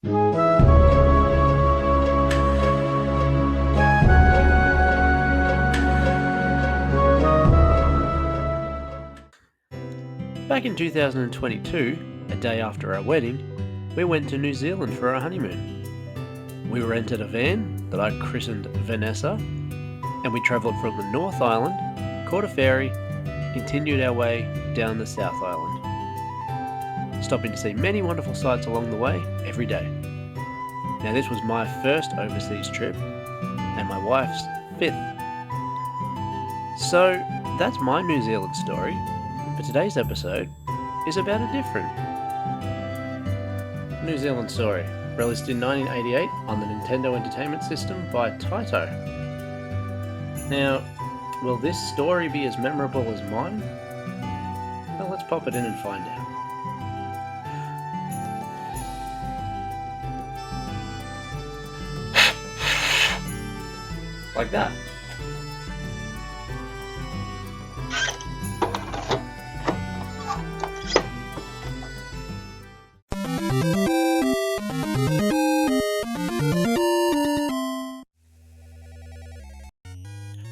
Back in 2022, a day after our wedding, we went to New Zealand for our honeymoon. We rented a van that I christened Vanessa, and we travelled from the North Island, caught a ferry, continued our way down the South Island, stopping to see many wonderful sights along the way every day. Now this was my first overseas trip, and my wife's fifth. So that's my New Zealand story. But today's episode is about a different New Zealand story, released in 1988 on the Nintendo Entertainment System by Taito. Now, will this story be as memorable as mine? Well, let's pop it in and find out. Like that.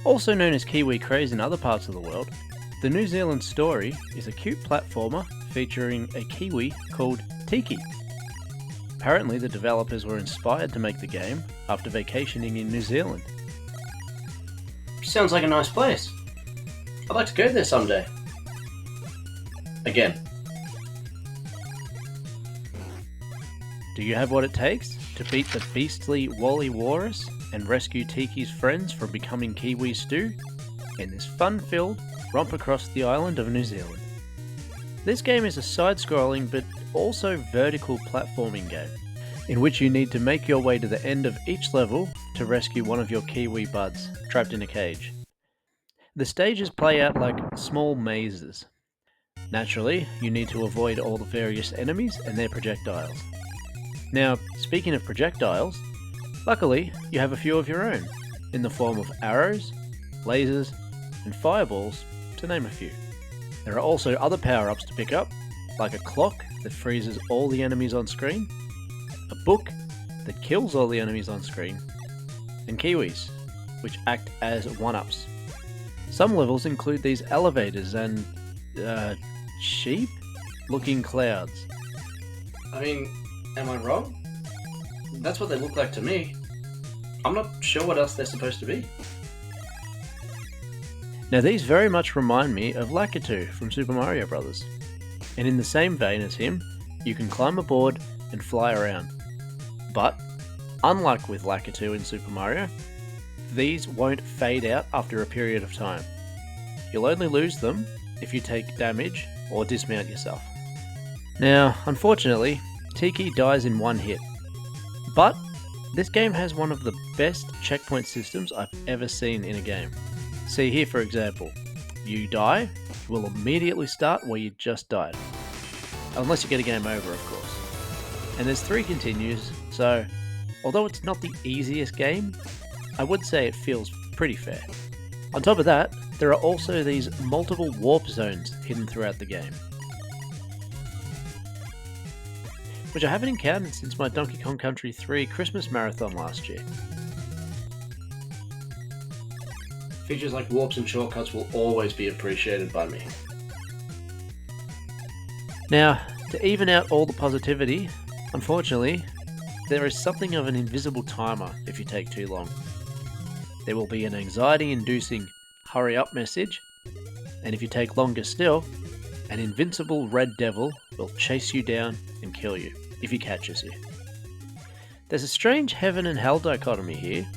Also known as Kiwi Craze in other parts of the world, the New Zealand story is a cute platformer featuring a Kiwi called Tiki. Apparently the developers were inspired to make the game after vacationing in New Zealand. Sounds like a nice place. I'd like to go there someday. Again. Do you have what it takes to beat the beastly Wally Walrus and rescue Tiki's friends from becoming Kiwi stew in this fun-filled romp across the island of New Zealand? This game is a side-scrolling but also vertical platforming game, in which you need to make your way to the end of each level to rescue one of your Kiwi buds trapped in a cage. The stages play out like small mazes. Naturally, you need to avoid all the various enemies and their projectiles. Now, speaking of projectiles, luckily, you have a few of your own, in the form of arrows, lasers, and fireballs, to name a few. There are also other power-ups to pick up, like a clock that freezes all the enemies on screen, a book that kills all the enemies on screen, and Kiwis, which act as one-ups. Some levels include these elevators and, sheep-looking clouds. I mean, am I wrong? That's what they look like to me. I'm not sure what else they're supposed to be. Now these very much remind me of Lakitu from Super Mario Bros. And in the same vein as him, you can climb aboard and fly around. But, unlike with Lakitu in Super Mario, these won't fade out after a period of time. You'll only lose them if you take damage or dismount yourself. Now, unfortunately, Tiki dies in one hit. But this game has one of the best checkpoint systems I've ever seen in a game. See here for example, you die, you will immediately start where you just died. Unless you get a game over, of course. And there's 3 continues, so although it's not the easiest game, I would say it feels pretty fair. On top of that, there are also these multiple warp zones hidden throughout the game, which I haven't encountered since my Donkey Kong Country 3 Christmas marathon last year. Features like warps and shortcuts will always be appreciated by me. Now, to even out all the positivity, unfortunately, there is something of an invisible timer if you take too long. There will be an anxiety-inducing hurry up message, and if you take longer still, an invincible red devil will chase you down and kill you if he catches you. There's a strange heaven and hell dichotomy here,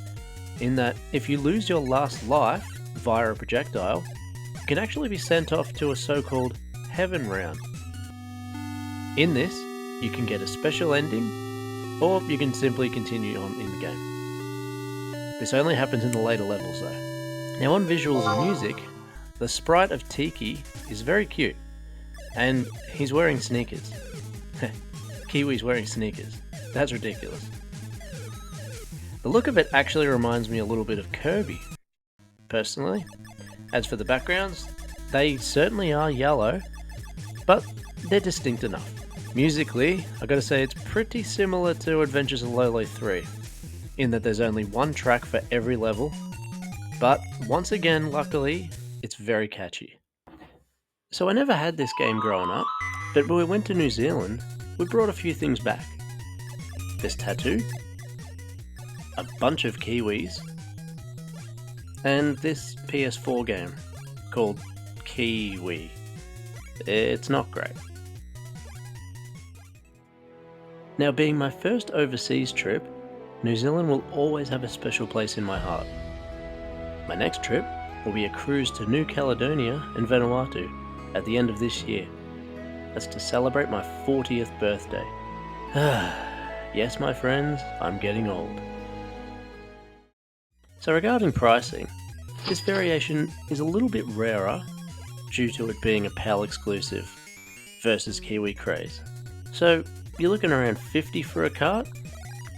in that if you lose your last life via a projectile, you can actually be sent off to a so-called heaven round. In this, you can get a special ending, or you can simply continue on in the game. This only happens in the later levels though. Now on visuals and music, the sprite of Tiki is very cute, and he's wearing sneakers. Kiwi's wearing sneakers. That's ridiculous. The look of it actually reminds me a little bit of Kirby, personally. As for the backgrounds, they certainly are yellow, but they're distinct enough. Musically, I gotta say it's pretty similar to Adventures of Lolo 3, in that there's only one track for every level, but once again, luckily, it's very catchy. So I never had this game growing up, but when we went to New Zealand, we brought a few things back. This tattoo, a bunch of Kiwis, and this PS4 game called Kiwi. It's not great. Now, being my first overseas trip, New Zealand will always have a special place in my heart. My next trip will be a cruise to New Caledonia and Vanuatu at the end of this year. That's to celebrate my 40th birthday. Yes, my friends, I'm getting old. So regarding pricing, this variation is a little bit rarer due to it being a PAL exclusive versus Kiwi Craze. So you're looking around 50 for a cart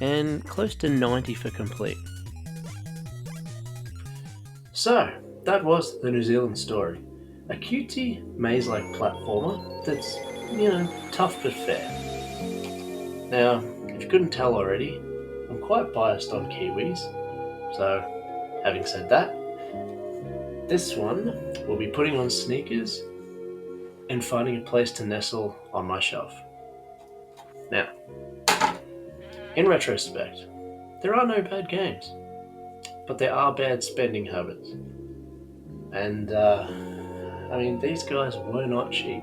and close to 90 for complete. So that was the New Zealand story. A cutesy maze-like platformer that's, tough but fair. Now, if you couldn't tell already, I'm quite biased on Kiwis, so having said that, this one will be putting on sneakers and finding a place to nestle on my shelf. Now, in retrospect, there are no bad games, but there are bad spending habits. And, these guys were not cheap,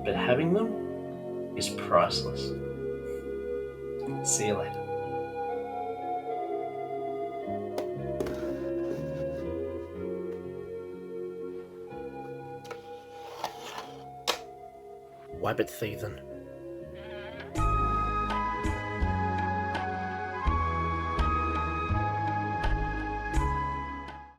but having them is priceless. See you later. Wipe it, thieving.